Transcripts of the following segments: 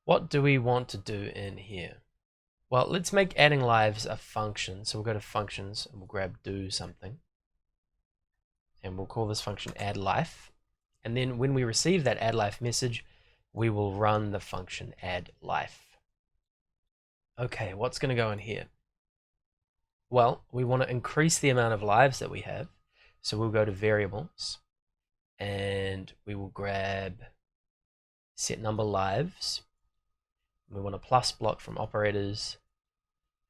what do we want to do in here? Well, let's make adding lives a function. So we'll go to functions and we'll grab do something. And we'll call this function add life. And then when we receive that add life message, we will run the function add life. Okay, what's going to go in here? Well, we want to increase the amount of lives that we have. So we'll go to variables and we will grab set number lives. We want a plus block from operators,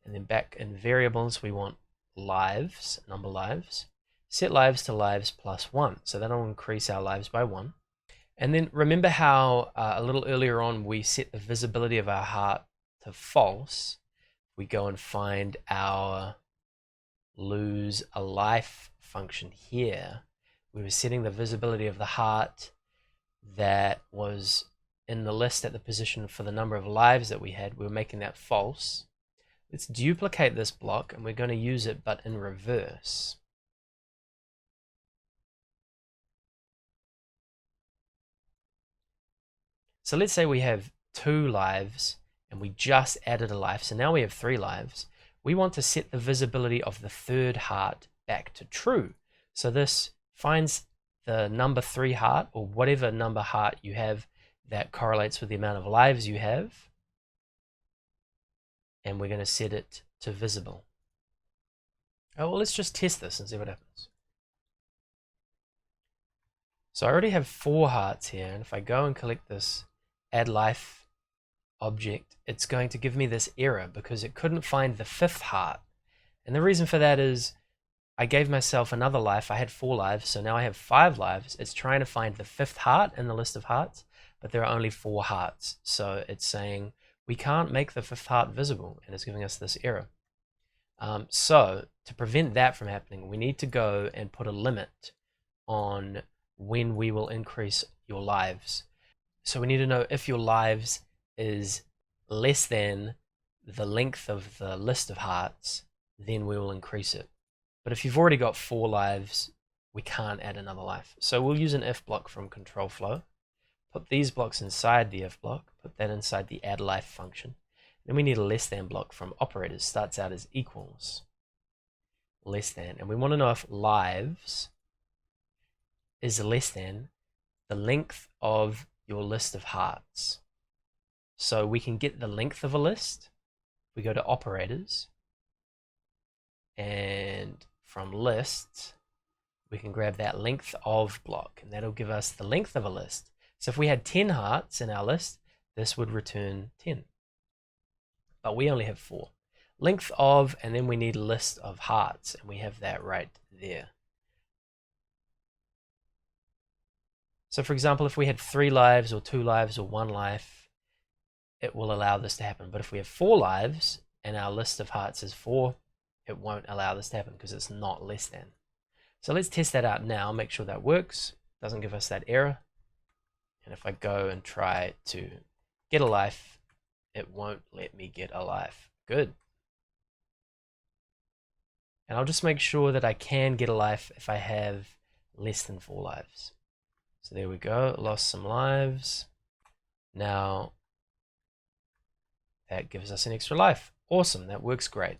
and then back in variables we want lives, number lives. Set lives to lives plus 1, so that'll increase our lives by 1. And then remember how a little earlier on we set the visibility of our heart to false. We go and find our lose a life function here. We were setting the visibility of the heart that was in the list at the position for the number of lives that we had. We were making that false. Let's duplicate this block and we're going to use it but in reverse. So let's say we have 2 lives and we just added a life, so now we have 3 lives. We want to set the visibility of the third heart back to true. So this finds the number 3 heart, or whatever number heart you have that correlates with the amount of lives you have, and we're going to set it to visible. Oh, well, let's just test this and see what happens. So I already have 4 hearts here, and if I go and collect this add life object, it's going to give me this error because it couldn't find the 5th heart. And the reason for that is I gave myself another life. I had 4 lives, so now I have 5 lives. It's trying to find the 5th heart in the list of hearts, but there are only 4 hearts. So it's saying we can't make the 5th heart visible, and it's giving us this error. So to prevent that from happening, we need to go and put a limit on when we will increase your lives. So we need to know if your lives is less than the length of the list of hearts, then we will increase it. But if you've already got 4 lives, we can't add another life. So we'll use an if block from control flow, put these blocks inside the if block, put that inside the add life function. Then we need a less than block from operators, starts out as equals, less than, and we want to know if lives is less than the length of your list of hearts. So we can get the length of a list. We go to operators, and from lists we can grab that length of block, and that'll give us the length of a list. So if we had 10 hearts in our list, this would return 10, but we only have 4. Length of, and then we need a list of hearts, and we have that right there. So for example, if we had 3 lives or 2 lives or 1 life, it will allow this to happen. But if we have 4 lives and our list of hearts is 4, it won't allow this to happen because it's not less than. So let's test that out now, make sure that works, doesn't give us that error. And if I go and try to get a life, it won't let me get a life. Good. And I'll just make sure that I can get a life if I have less than 4 lives. So there we go, lost some lives. Now that gives us an extra life. Awesome, that works great.